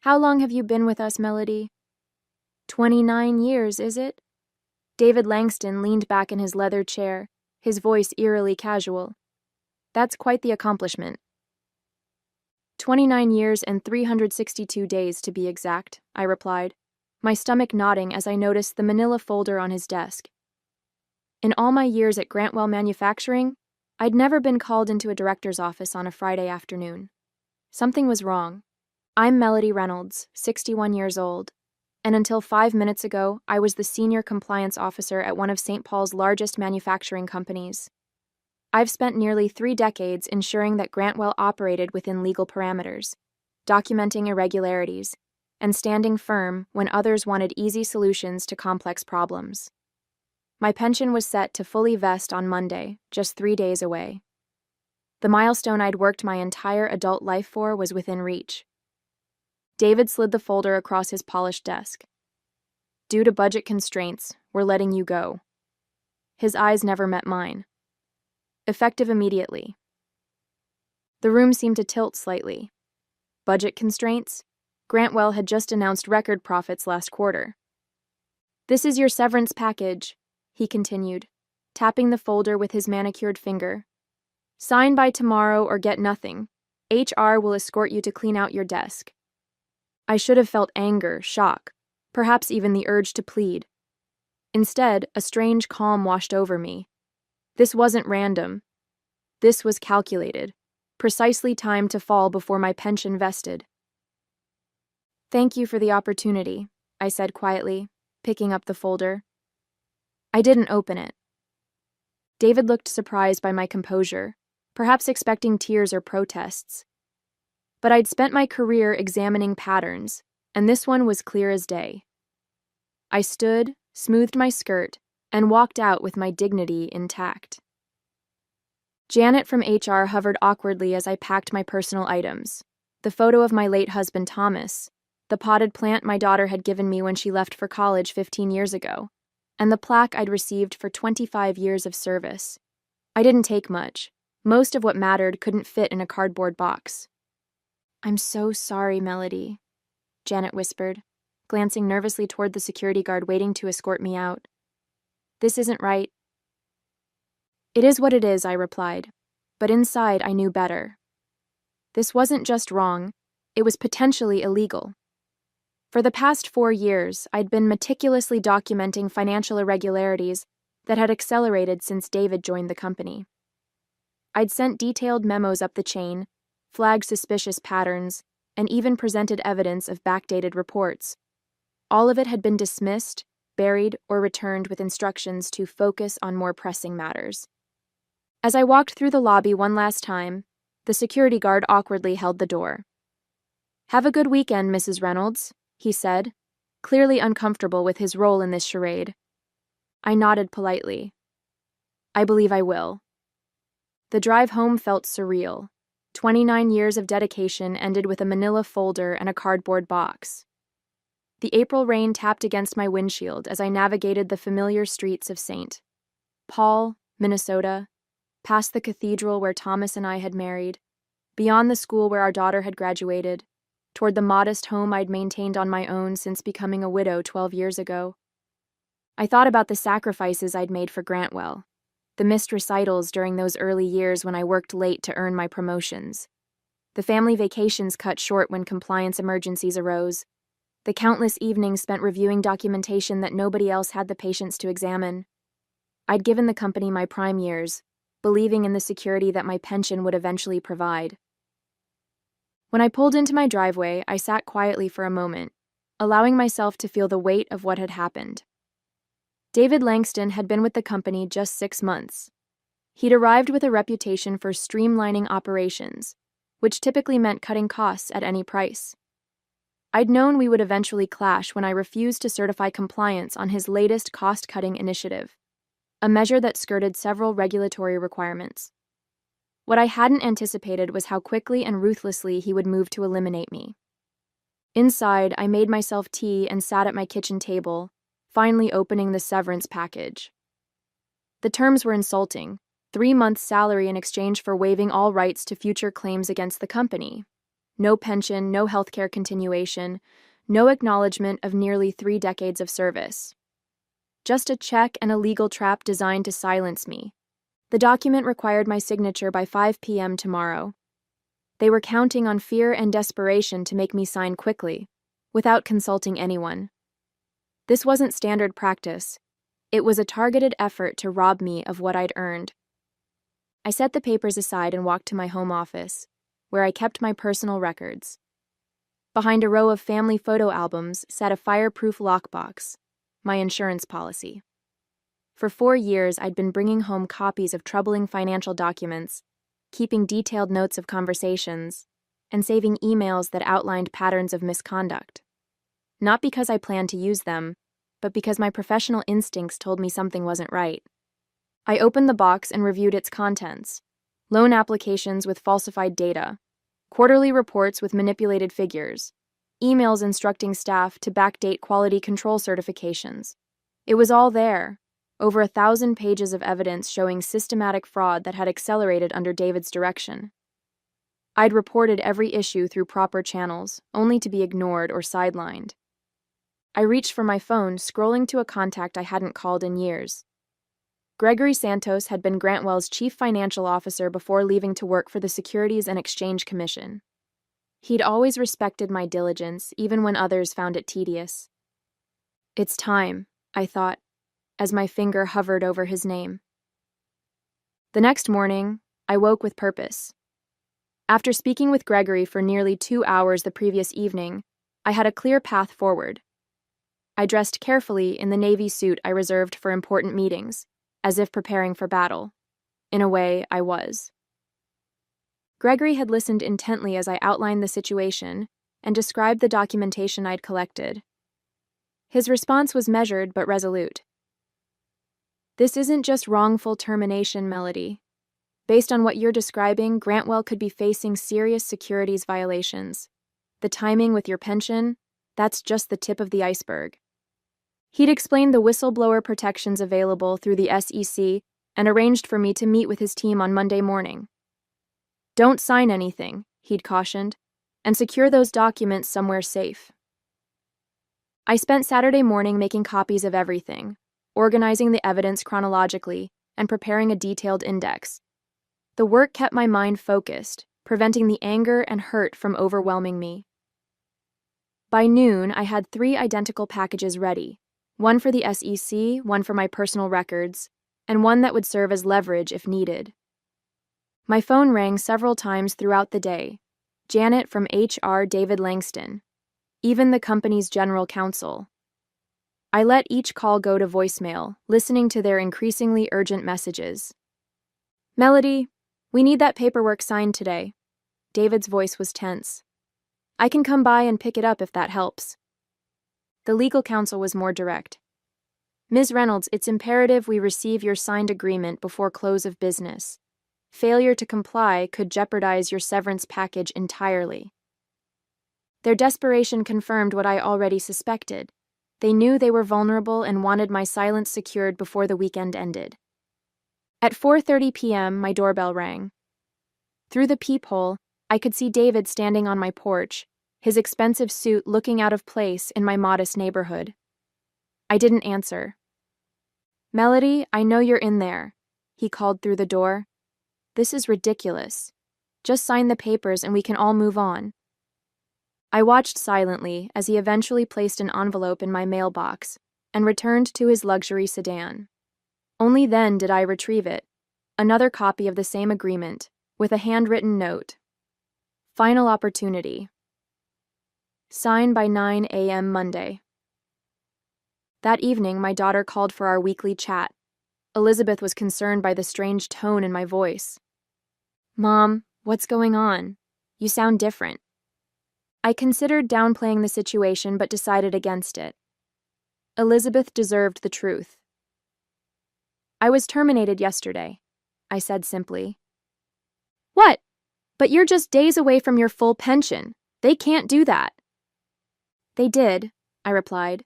How long have you been with us, Melody? 29 years, is it? David Langston leaned back in his leather chair, his voice eerily casual. That's quite the accomplishment. 29 years and 362 days, to be exact, I replied, my stomach nodding as I noticed the manila folder on his desk. In all my years at Grantwell Manufacturing, I'd never been called into a director's office on a Friday afternoon. Something was wrong. I'm Melody Reynolds, 61 years old, and until 5 minutes ago, I was the senior compliance officer at one of St. Paul's largest manufacturing companies. I've spent nearly 3 decades ensuring that Grantwell operated within legal parameters, documenting irregularities, and standing firm when others wanted easy solutions to complex problems. My pension was set to fully vest on Monday, just 3 days away. The milestone I'd worked my entire adult life for was within reach. David slid the folder across his polished desk. Due to budget constraints, we're letting you go. His eyes never met mine. Effective immediately. The room seemed to tilt slightly. Budget constraints? Grantwell had just announced record profits last quarter. This is your severance package, he continued, tapping the folder with his manicured finger. Sign by tomorrow or get nothing. HR will escort you to clean out your desk. I should have felt anger, shock, perhaps even the urge to plead. Instead, a strange calm washed over me. This wasn't random. This was calculated, precisely timed to fall before my pension vested. Thank you for the opportunity, I said quietly, picking up the folder. I didn't open it. David looked surprised by my composure, perhaps expecting tears or protests. But I'd spent my career examining patterns, and this one was clear as day. I stood, smoothed my skirt, and walked out with my dignity intact. Janet from HR hovered awkwardly as I packed my personal items, the photo of my late husband Thomas, the potted plant my daughter had given me when she left for college 15 years ago, and the plaque I'd received for 25 years of service. I didn't take much. Most of what mattered couldn't fit in a cardboard box. I'm so sorry, Melody, Janet whispered, glancing nervously toward the security guard waiting to escort me out. This isn't right. It is what it is, I replied, but inside I knew better. This wasn't just wrong, it was potentially illegal. For the past 4 years, I'd been meticulously documenting financial irregularities that had accelerated since David joined the company. I'd sent detailed memos up the chain, flagged suspicious patterns, and even presented evidence of backdated reports. All of it had been dismissed, buried, or returned with instructions to focus on more pressing matters. As I walked through the lobby one last time, the security guard awkwardly held the door. Have a good weekend, Mrs. Reynolds, he said, clearly uncomfortable with his role in this charade. I nodded politely. I believe I will. The drive home felt surreal. 29 years of dedication ended with a manila folder and a cardboard box. The April rain tapped against my windshield as I navigated the familiar streets of St. Paul, Minnesota, past the cathedral where Thomas and I had married, beyond the school where our daughter had graduated, toward the modest home I'd maintained on my own since becoming a widow 12 years ago. I thought about the sacrifices I'd made for Grantwell, the missed recitals during those early years when I worked late to earn my promotions, the family vacations cut short when compliance emergencies arose, the countless evenings spent reviewing documentation that nobody else had the patience to examine. I'd given the company my prime years, believing in the security that my pension would eventually provide. When I pulled into my driveway, I sat quietly for a moment, allowing myself to feel the weight of what had happened. David Langston had been with the company just 6 months. He'd arrived with a reputation for streamlining operations, which typically meant cutting costs at any price. I'd known we would eventually clash when I refused to certify compliance on his latest cost-cutting initiative, a measure that skirted several regulatory requirements. What I hadn't anticipated was how quickly and ruthlessly he would move to eliminate me. Inside, I made myself tea and sat at my kitchen table, finally opening the severance package. The terms were insulting: 3 months' salary in exchange for waiving all rights to future claims against the company. No pension, no healthcare continuation, no acknowledgement of nearly 3 decades of service. Just a check and a legal trap designed to silence me. The document required my signature by 5 p.m. tomorrow. They were counting on fear and desperation to make me sign quickly, without consulting anyone. This wasn't standard practice. It was a targeted effort to rob me of what I'd earned. I set the papers aside and walked to my home office, where I kept my personal records. Behind a row of family photo albums sat a fireproof lockbox, my insurance policy. For 4 years, I'd been bringing home copies of troubling financial documents, keeping detailed notes of conversations, and saving emails that outlined patterns of misconduct. Not because I planned to use them, but because my professional instincts told me something wasn't right. I opened the box and reviewed its contents: loan applications with falsified data, quarterly reports with manipulated figures, emails instructing staff to backdate quality control certifications. It was all there, over 1,000 pages of evidence showing systematic fraud that had accelerated under David's direction. I'd reported every issue through proper channels, only to be ignored or sidelined. I reached for my phone, scrolling to a contact I hadn't called in years. Gregory Santos had been Grantwell's chief financial officer before leaving to work for the Securities and Exchange Commission. He'd always respected my diligence, even when others found it tedious. It's time, I thought, as my finger hovered over his name. The next morning, I woke with purpose. After speaking with Gregory for nearly 2 hours the previous evening, I had a clear path forward. I dressed carefully in the navy suit I reserved for important meetings, as if preparing for battle. In a way, I was. Gregory had listened intently as I outlined the situation and described the documentation I'd collected. His response was measured but resolute. This isn't just wrongful termination, Melody. Based on what you're describing, Grantwell could be facing serious securities violations. The timing with your pension, that's just the tip of the iceberg. He'd explained the whistleblower protections available through the SEC and arranged for me to meet with his team on Monday morning. Don't sign anything, he'd cautioned, and secure those documents somewhere safe. I spent Saturday morning making copies of everything, organizing the evidence chronologically, and preparing a detailed index. The work kept my mind focused, preventing the anger and hurt from overwhelming me. By noon, I had 3 identical packages ready, one for the SEC, one for my personal records, and one that would serve as leverage if needed. My phone rang several times throughout the day. Janet from HR, David Langston, even the company's general counsel. I let each call go to voicemail, listening to their increasingly urgent messages. Melody, we need that paperwork signed today. David's voice was tense. I can come by and pick it up if that helps. The legal counsel was more direct. Ms. Reynolds, it's imperative we receive your signed agreement before close of business. Failure to comply could jeopardize your severance package entirely. Their desperation confirmed what I already suspected. They knew they were vulnerable and wanted my silence secured before the weekend ended. At 4:30 p.m., my doorbell rang. Through the peephole, I could see David standing on my porch, his expensive suit looking out of place in my modest neighborhood. I didn't answer. Melody, I know you're in there, he called through the door. This is ridiculous. Just sign the papers and we can all move on. I watched silently as he eventually placed an envelope in my mailbox and returned to his luxury sedan. Only then did I retrieve it, another copy of the same agreement, with a handwritten note. Final opportunity. Sign by 9 a.m. Monday. That evening, my daughter called for our weekly chat. Elizabeth was concerned by the strange tone in my voice. Mom, what's going on? You sound different. I considered downplaying the situation but decided against it. Elizabeth deserved the truth. I was terminated yesterday, I said simply. What? But you're just days away from your full pension. They can't do that. They did, I replied.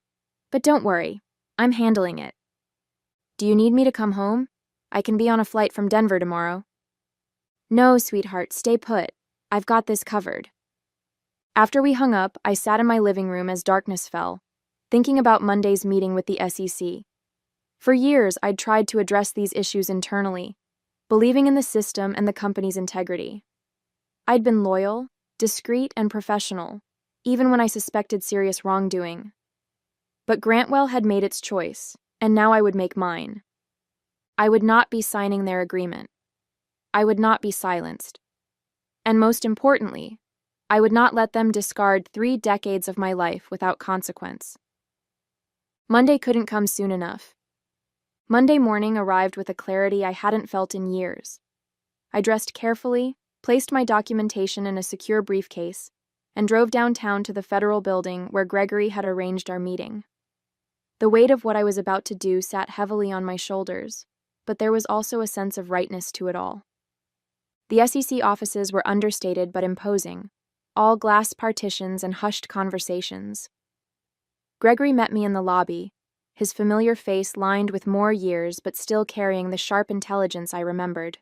But don't worry, I'm handling it. Do you need me to come home? I can be on a flight from Denver tomorrow. No, sweetheart, stay put. I've got this covered. After we hung up, I sat in my living room as darkness fell, thinking about Monday's meeting with the SEC. For years, I'd tried to address these issues internally, believing in the system and the company's integrity. I'd been loyal, discreet, and professional, even when I suspected serious wrongdoing. But Grantwell had made its choice, and now I would make mine. I would not be signing their agreement. I would not be silenced. And most importantly, I would not let them discard 3 decades of my life without consequence. Monday couldn't come soon enough. Monday morning arrived with a clarity I hadn't felt in years. I dressed carefully, placed my documentation in a secure briefcase, and drove downtown to the federal building where Gregory had arranged our meeting. The weight of what I was about to do sat heavily on my shoulders, but there was also a sense of rightness to it all. The SEC offices were understated but imposing, all glass partitions and hushed conversations. Gregory met me in the lobby, his familiar face lined with more years but still carrying the sharp intelligence I remembered.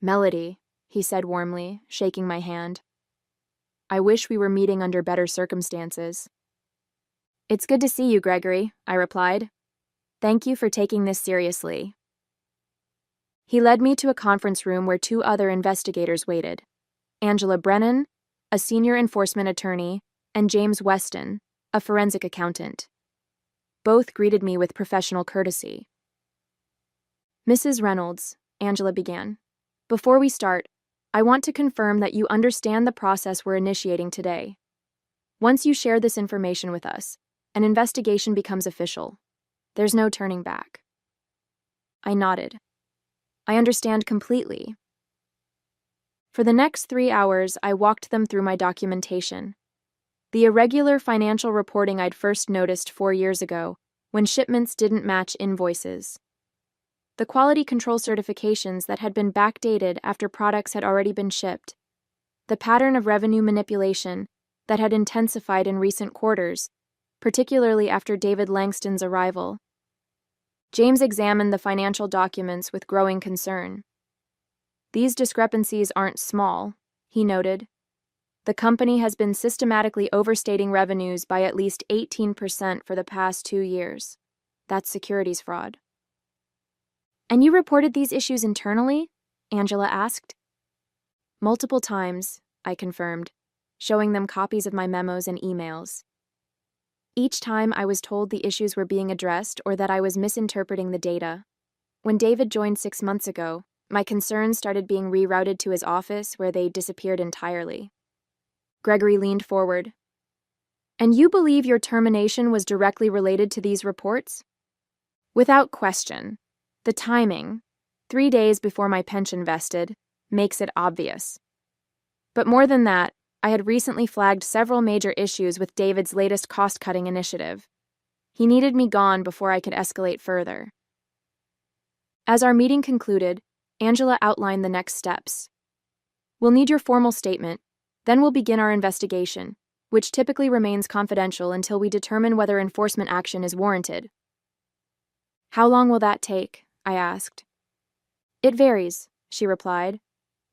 "Melody," he said warmly, shaking my hand. "I wish we were meeting under better circumstances." "It's good to see you, Gregory," I replied. "Thank you for taking this seriously." He led me to a conference room where 2 other investigators waited: Angela Brennan, a senior enforcement attorney, and James Weston, a forensic accountant. Both greeted me with professional courtesy. "Mrs. Reynolds," Angela began, "before we start, I want to confirm that you understand the process we're initiating today. Once you share this information with us, an investigation becomes official. There's no turning back." I nodded. "I understand completely." For the next 3 hours, I walked them through my documentation. The irregular financial reporting I'd first noticed 4 years ago, when shipments didn't match invoices. The quality control certifications that had been backdated after products had already been shipped. The pattern of revenue manipulation that had intensified in recent quarters, particularly after David Langston's arrival. James examined the financial documents with growing concern. "These discrepancies aren't small," he noted. "The company has been systematically overstating revenues by at least 18% for the past 2 years. That's securities fraud." "And you reported these issues internally?" Angela asked. "Multiple times," I confirmed, showing them copies of my memos and emails. Each time I was told the issues were being addressed or that I was misinterpreting the data. When David joined 6 months ago, my concerns started being rerouted to his office where they disappeared entirely. Gregory leaned forward. "And you believe your termination was directly related to these reports?" "Without question. The timing, 3 days before my pension vested, makes it obvious. But more than that, I had recently flagged several major issues with David's latest cost-cutting initiative. He needed me gone before I could escalate further." As our meeting concluded, Angela outlined the next steps. "We'll need your formal statement, then we'll begin our investigation, which typically remains confidential until we determine whether enforcement action is warranted." "How long will that take?" I asked. "It varies," she replied.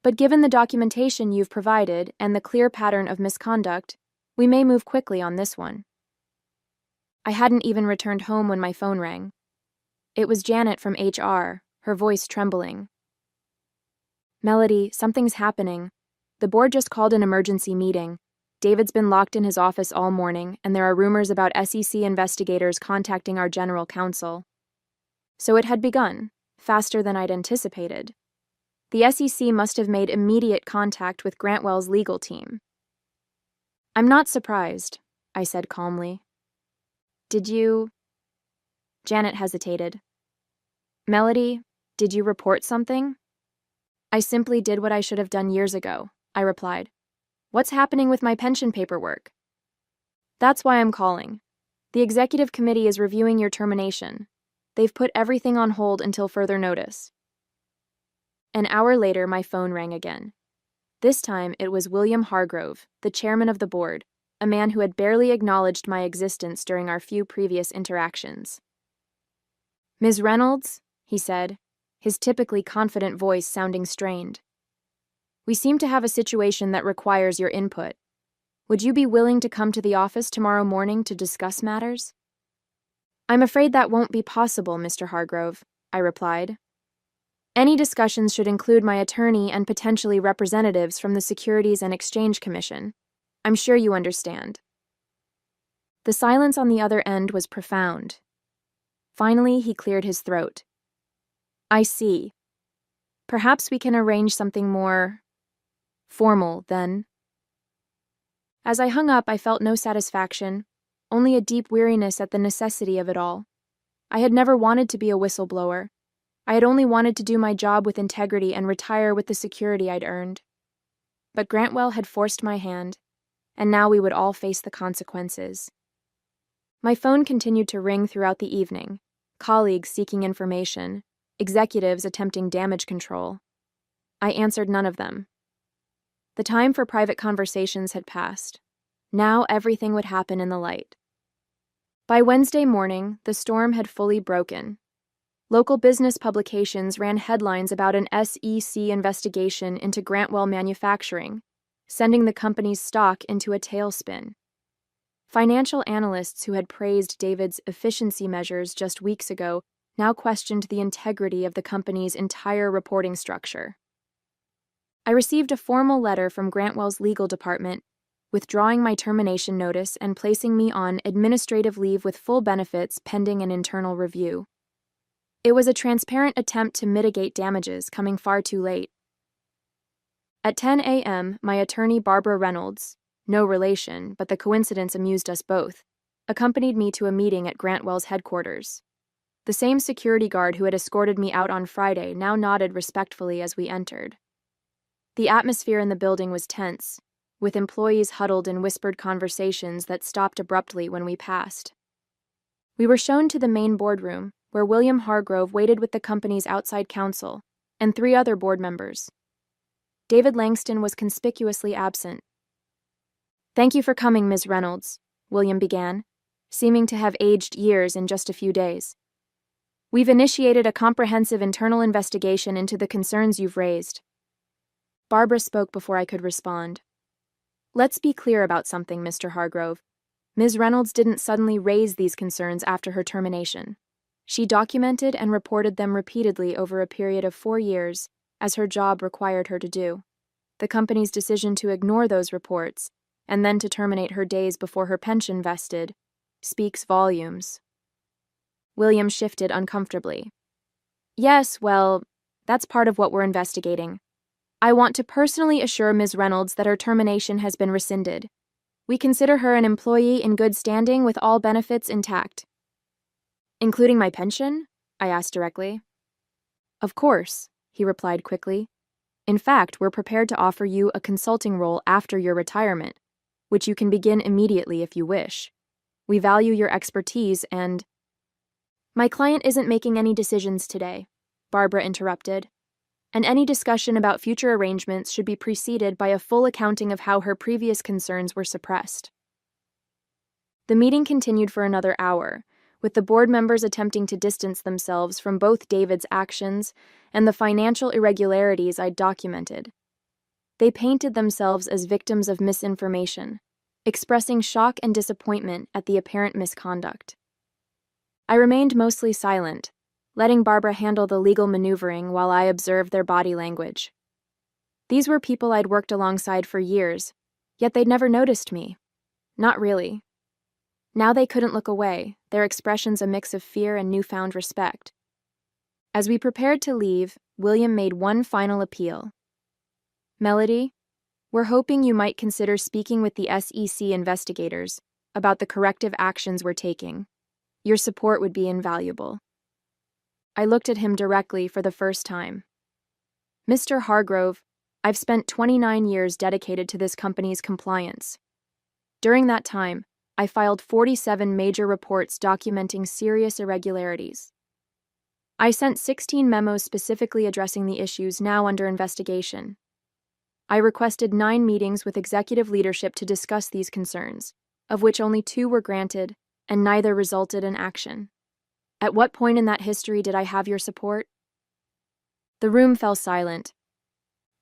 "But given the documentation you've provided and the clear pattern of misconduct, we may move quickly on this one." I hadn't even returned home when my phone rang. It was Janet from HR, her voice trembling. "Melody, something's happening. The board just called an emergency meeting. David's been locked in his office all morning, and there are rumors about SEC investigators contacting our general counsel." So it had begun, faster than I'd anticipated. The SEC must have made immediate contact with Grantwell's legal team. "I'm not surprised," I said calmly. "Did you—" Janet hesitated. "Melody, did you report something?" "I simply did what I should have done years ago," I replied. "What's happening with my pension paperwork?" "That's why I'm calling. The executive committee is reviewing your termination. They've put everything on hold until further notice." An hour later, my phone rang again. This time, it was William Hargrove, the chairman of the board, a man who had barely acknowledged my existence during our few previous interactions. "Ms. Reynolds," he said, his typically confident voice sounding strained. "We seem to have a situation that requires your input. Would you be willing to come to the office tomorrow morning to discuss matters? I'm afraid that won't be possible, Mr. Hargrove, I replied. Any discussions should include my attorney and potentially representatives from the Securities and Exchange Commission. I'm sure you understand. The silence on the other end was profound. Finally, he cleared his throat. I see. Perhaps we can arrange something more formal, then. As I hung up, I felt no satisfaction, only a deep weariness at the necessity of it all. I had never wanted to be a whistleblower. I had only wanted to do my job with integrity and retire with the security I'd earned. But Grantwell had forced my hand, and now we would all face the consequences. My phone continued to ring throughout the evening, colleagues seeking information, executives attempting damage control. I answered none of them. The time for private conversations had passed. Now everything would happen in the light. By Wednesday morning, the storm had fully broken. Local business publications ran headlines about an SEC investigation into Grantwell Manufacturing, sending the company's stock into a tailspin. Financial analysts who had praised David's efficiency measures just weeks ago now questioned the integrity of the company's entire reporting structure. I received a formal letter from Grantwell's legal department, withdrawing my termination notice and placing me on administrative leave with full benefits pending an internal review. It was a transparent attempt to mitigate damages coming far too late. At 10 a.m., my attorney Barbara Reynolds, no relation, but the coincidence amused us both, accompanied me to a meeting at Grantwell's headquarters. The same security guard who had escorted me out on Friday now nodded respectfully as we entered. The atmosphere in the building was tense, with employees huddled in whispered conversations that stopped abruptly when we passed. We were shown to the main boardroom, where William Hargrove waited with the company's outside counsel and 3 other board members. David Langston was conspicuously absent. "Thank you for coming, Ms. Reynolds," William began, seeming to have aged years in just a few days. "We've initiated a comprehensive internal investigation into the concerns you've raised." Barbara spoke before I could respond. "Let's be clear about something, Mr. Hargrove. Ms. Reynolds didn't suddenly raise these concerns after her termination. She documented and reported them repeatedly over a period of 4 years, as her job required her to do. The company's decision to ignore those reports, and then to terminate her days before her pension vested, speaks volumes." William shifted uncomfortably. "Yes, well, that's part of what we're investigating. I want to personally assure Ms. Reynolds that her termination has been rescinded. We consider her an employee in good standing with all benefits intact." "Including my pension?" I asked directly. "Of course," he replied quickly. "In fact, we're prepared to offer you a consulting role after your retirement, which you can begin immediately if you wish. We value your expertise and—" "My client isn't making any decisions today," Barbara interrupted, "and any discussion about future arrangements should be preceded by a full accounting of how her previous concerns were suppressed." The meeting continued for another hour, with the board members attempting to distance themselves from both David's actions and the financial irregularities I'd documented. They painted themselves as victims of misinformation, expressing shock and disappointment at the apparent misconduct. I remained mostly silent, letting Barbara handle the legal maneuvering while I observed their body language. These were people I'd worked alongside for years, yet they'd never noticed me. Not really. Now they couldn't look away, their expressions a mix of fear and newfound respect. As we prepared to leave, William made one final appeal. "Melody, we're hoping you might consider speaking with the SEC investigators about the corrective actions we're taking. Your support would be invaluable." I looked at him directly for the first time. "Mr. Hargrove, I've spent 29 years dedicated to this company's compliance. During that time, I filed 47 major reports documenting serious irregularities. I sent 16 memos specifically addressing the issues now under investigation. I requested 9 meetings with executive leadership to discuss these concerns, of which only 2 were granted, and neither resulted in action. At what point in that history did I have your support?" The room fell silent.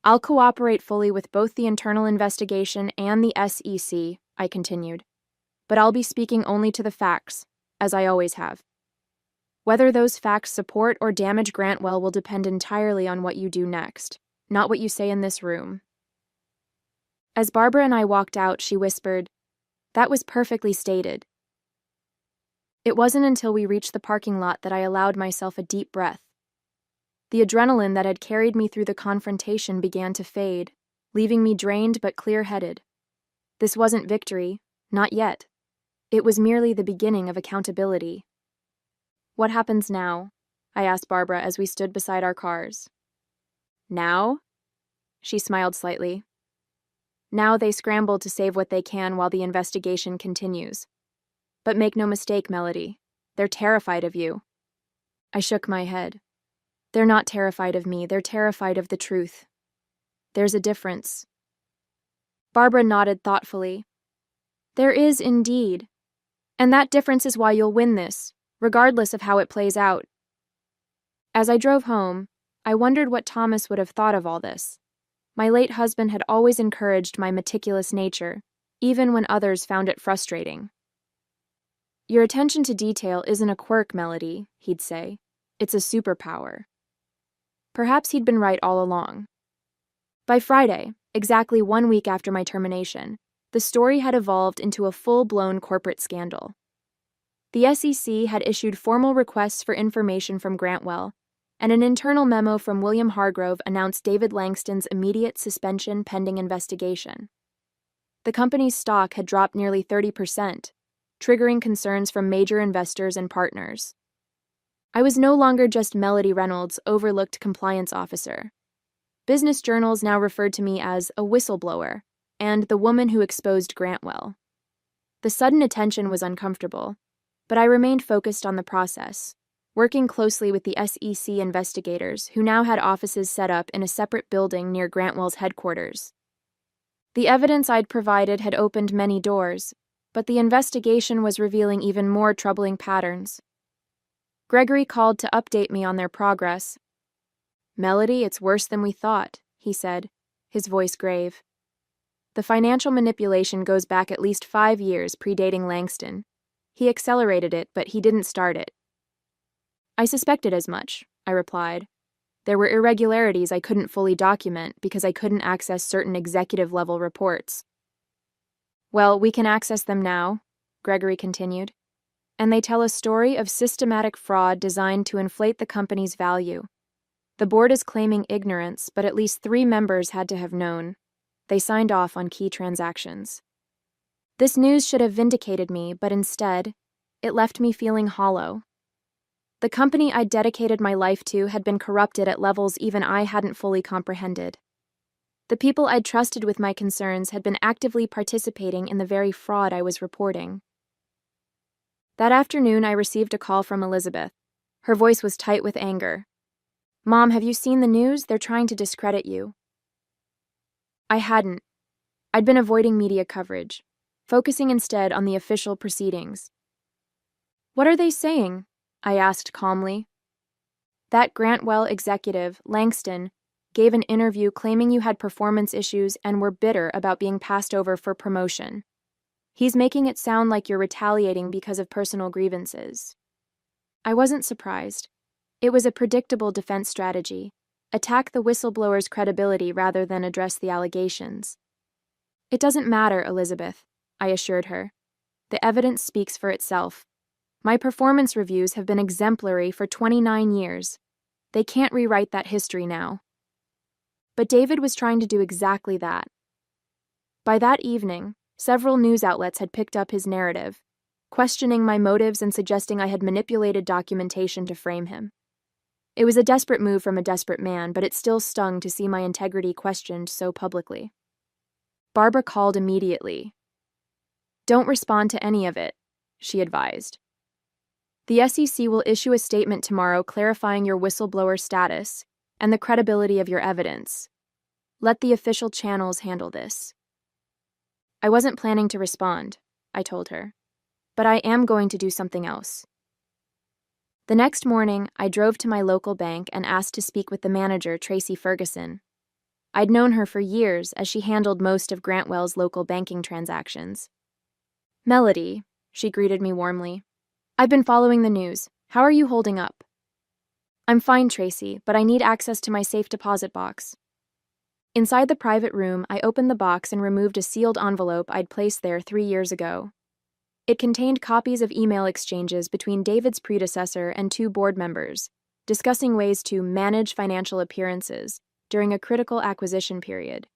I'll cooperate fully with both the internal investigation and the SEC, I continued. But I'll be speaking only to the facts, as I always have. Whether those facts support or damage Grantwell will depend entirely on what you do next, not what you say in this room. As Barbara and I walked out, she whispered, "That was perfectly stated." It wasn't until we reached the parking lot that I allowed myself a deep breath. The adrenaline that had carried me through the confrontation began to fade, leaving me drained but clear-headed. This wasn't victory, not yet. It was merely the beginning of accountability. "What happens now?" I asked Barbara as we stood beside our cars. "Now?" She smiled slightly. "Now they scramble to save what they can while the investigation continues. But make no mistake, Melody, they're terrified of you." I shook my head. "They're not terrified of me, they're terrified of the truth. There's a difference." Barbara nodded thoughtfully. "There is indeed. And that difference is why you'll win this, regardless of how it plays out." As I drove home, I wondered what Thomas would have thought of all this. My late husband had always encouraged my meticulous nature, even when others found it frustrating. "Your attention to detail isn't a quirk, Melody," he'd say. "It's a superpower." Perhaps he'd been right all along. By Friday, exactly 1 week after my termination, the story had evolved into a full-blown corporate scandal. The SEC had issued formal requests for information from Grantwell, and an internal memo from William Hargrove announced David Langston's immediate suspension pending investigation. The company's stock had dropped nearly 30%, triggering concerns from major investors and partners. I was no longer just Melody Reynolds' overlooked compliance officer. Business journals now referred to me as a whistleblower and the woman who exposed Grantwell. The sudden attention was uncomfortable, but I remained focused on the process, working closely with the SEC investigators who now had offices set up in a separate building near Grantwell's headquarters. The evidence I'd provided had opened many doors, but the investigation was revealing even more troubling patterns. Gregory called to update me on their progress. "Melody, it's worse than we thought," he said, his voice grave. "The financial manipulation goes back at least 5 years, predating Langston. He accelerated it, but he didn't start it." "I suspected as much," I replied. "There were irregularities I couldn't fully document because I couldn't access certain executive-level reports." "Well, we can access them now," Gregory continued. "And they tell a story of systematic fraud designed to inflate the company's value. The board is claiming ignorance, but at least 3 members had to have known. They signed off on key transactions." This news should have vindicated me, but instead, it left me feeling hollow. The company I'd dedicated my life to had been corrupted at levels even I hadn't fully comprehended. The people I'd trusted with my concerns had been actively participating in the very fraud I was reporting. That afternoon, I received a call from Elizabeth. Her voice was tight with anger. "Mom, have you seen the news? They're trying to discredit you." I hadn't. I'd been avoiding media coverage, focusing instead on the official proceedings. "What are they saying?" I asked calmly. "That Grantwell executive, Langston, gave an interview claiming you had performance issues and were bitter about being passed over for promotion. He's making it sound like you're retaliating because of personal grievances." I wasn't surprised. It was a predictable defense strategy: attack the whistleblower's credibility rather than address the allegations. "It doesn't matter, Elizabeth," I assured her. "The evidence speaks for itself. My performance reviews have been exemplary for 29 years. They can't rewrite that history now." But David was trying to do exactly that. By that evening, several news outlets had picked up his narrative, questioning my motives and suggesting I had manipulated documentation to frame him. It was a desperate move from a desperate man, but it still stung to see my integrity questioned so publicly. Barbara called immediately. "Don't respond to any of it," she advised. "The SEC will issue a statement tomorrow clarifying your whistleblower status and the credibility of your evidence. Let the official channels handle this." I wasn't planning to respond, I told her, but I am going to do something else. The next morning, I drove to my local bank and asked to speak with the manager, Tracy Ferguson. I'd known her for years as she handled most of Grantwell's local banking transactions. "Melody," she greeted me warmly. "I've been following the news. How are you holding up?" "I'm fine, Tracy, but I need access to my safe deposit box." Inside the private room, I opened the box and removed a sealed envelope I'd placed there 3 years ago. It contained copies of email exchanges between David's predecessor and 2 board members, discussing ways to manage financial appearances during a critical acquisition period.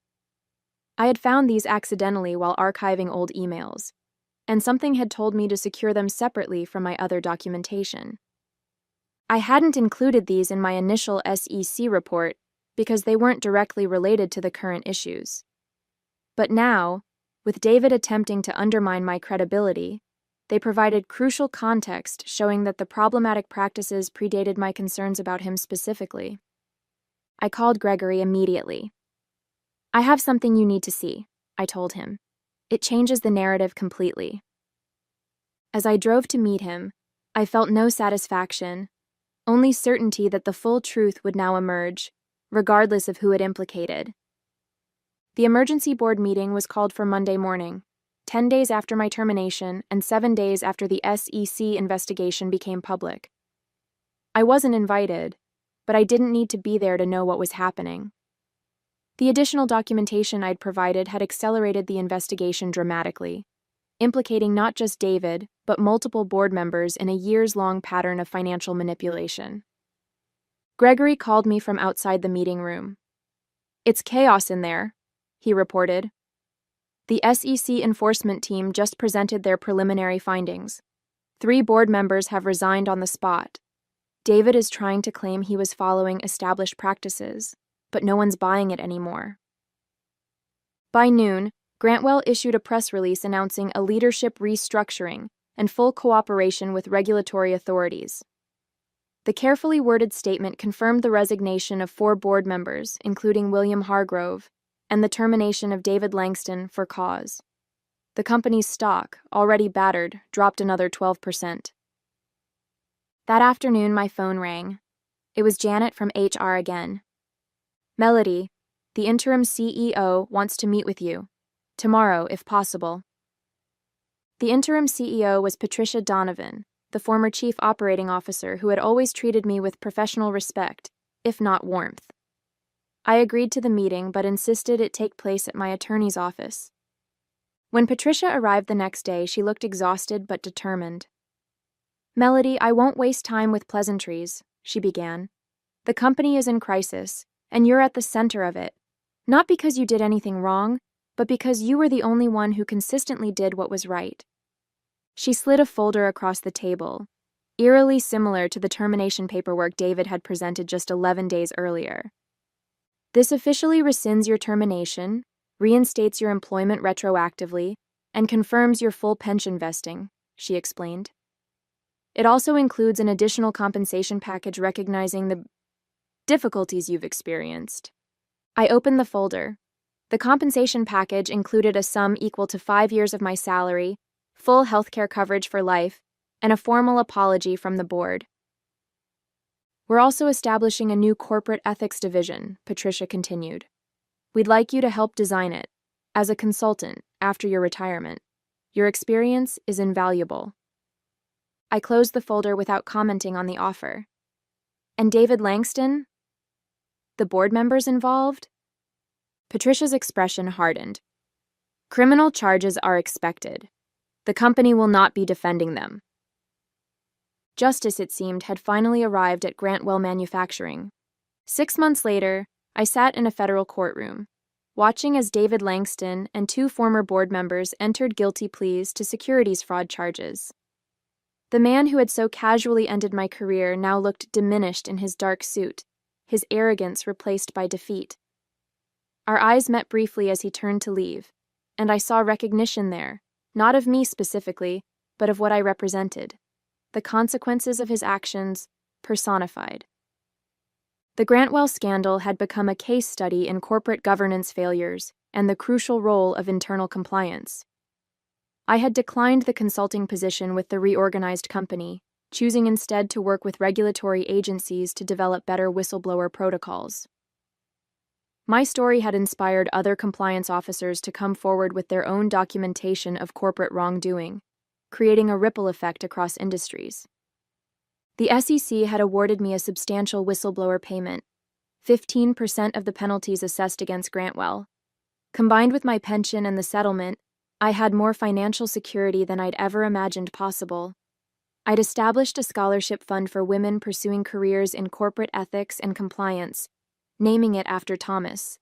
I had found these accidentally while archiving old emails, and something had told me to secure them separately from my other documentation. I hadn't included these in my initial SEC report because they weren't directly related to the current issues. But now, with David attempting to undermine my credibility, they provided crucial context showing that the problematic practices predated my concerns about him specifically. I called Gregory immediately. "I have something you need to see," I told him. "It changes the narrative completely." As I drove to meet him, I felt no satisfaction, only certainty that the full truth would now emerge, regardless of who it implicated. The emergency board meeting was called for Monday morning, 10 days after my termination and 7 days after the SEC investigation became public. I wasn't invited, but I didn't need to be there to know what was happening. The additional documentation I'd provided had accelerated the investigation dramatically, implicating not just David, but multiple board members in a years-long pattern of financial manipulation. Gregory called me from outside the meeting room. "It's chaos in there," he reported. "The SEC enforcement team just presented their preliminary findings. 3 board members have resigned on the spot. David is trying to claim he was following established practices, but no one's buying it anymore." By noon, Grantwell issued a press release announcing a leadership restructuring and full cooperation with regulatory authorities. The carefully worded statement confirmed the resignation of 4 board members, including William Hargrove, and the termination of David Langston for cause. The company's stock, already battered, dropped another 12%. That afternoon, my phone rang. It was Janet from HR again. "Melody, the interim CEO wants to meet with you. Tomorrow, if possible." The interim CEO was Patricia Donovan, the former chief operating officer who had always treated me with professional respect, if not warmth. I agreed to the meeting but insisted it take place at my attorney's office. When Patricia arrived the next day, she looked exhausted but determined. "Melody, I won't waste time with pleasantries," she began. "The company is in crisis, and you're at the center of it. Not because you did anything wrong, but because you were the only one who consistently did what was right." She slid a folder across the table, eerily similar to the termination paperwork David had presented just 11 days earlier. "This officially rescinds your termination, reinstates your employment retroactively, and confirms your full pension vesting," she explained. "It also includes an additional compensation package recognizing the difficulties you've experienced." I opened the folder. The compensation package included a sum equal to 5 years of my salary, full healthcare coverage for life, and a formal apology from the board. "We're also establishing a new corporate ethics division," Patricia continued. "We'd like you to help design it, as a consultant, after your retirement. Your experience is invaluable." I closed the folder without commenting on the offer. "And David Langston? The board members involved?" Patricia's expression hardened. "Criminal charges are expected. The company will not be defending them." Justice, it seemed, had finally arrived at Grantwell Manufacturing. 6 months later, I sat in a federal courtroom, watching as David Langston and 2 former board members entered guilty pleas to securities fraud charges. The man who had so casually ended my career now looked diminished in his dark suit, his arrogance replaced by defeat. Our eyes met briefly as he turned to leave, and I saw recognition there, not of me specifically, but of what I represented. The consequences of his actions personified. The Grantwell scandal had become a case study in corporate governance failures and the crucial role of internal compliance. I had declined the consulting position with the reorganized company, choosing instead to work with regulatory agencies to develop better whistleblower protocols. My story had inspired other compliance officers to come forward with their own documentation of corporate wrongdoing, creating a ripple effect across industries. The SEC had awarded me a substantial whistleblower payment, 15% of the penalties assessed against Grantwell. Combined with my pension and the settlement, I had more financial security than I'd ever imagined possible. I'd established a scholarship fund for women pursuing careers in corporate ethics and compliance, naming it after Thomas.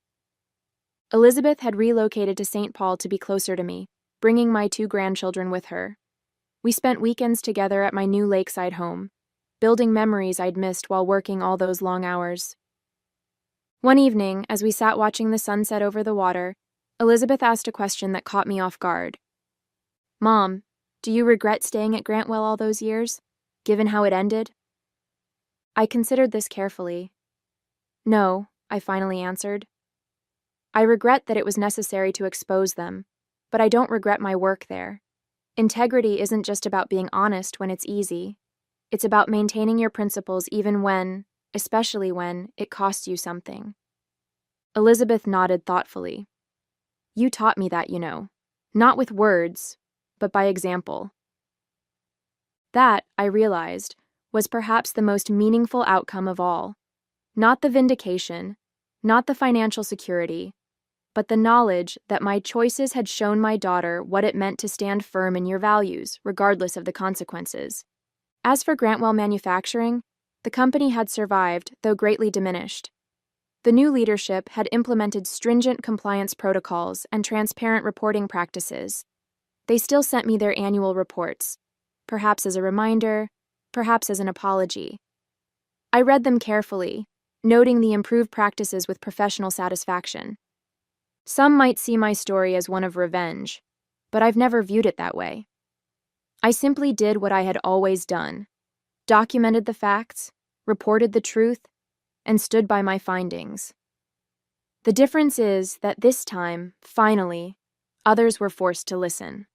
Elizabeth had relocated to St. Paul to be closer to me, bringing my 2 grandchildren with her. We spent weekends together at my new lakeside home, building memories I'd missed while working all those long hours. One evening, as we sat watching the sunset over the water, Elizabeth asked a question that caught me off guard. "Mom, do you regret staying at Grantwell all those years, given how it ended?" I considered this carefully. "No," I finally answered. "I regret that it was necessary to expose them, but I don't regret my work there. Integrity isn't just about being honest when it's easy. It's about maintaining your principles even when, especially when, it costs you something." Elizabeth nodded thoughtfully. "You taught me that, not with words, but by example." That, I realized, was perhaps the most meaningful outcome of all. Not the vindication, not the financial security, but the knowledge that my choices had shown my daughter what it meant to stand firm in your values, regardless of the consequences. As for Grantwell Manufacturing, the company had survived, though greatly diminished. The new leadership had implemented stringent compliance protocols and transparent reporting practices. They still sent me their annual reports, perhaps as a reminder, perhaps as an apology. I read them carefully, noting the improved practices with professional satisfaction. Some might see my story as one of revenge, but I've never viewed it that way. I simply did what I had always done, documented the facts, reported the truth, and stood by my findings. The difference is that this time, finally, others were forced to listen.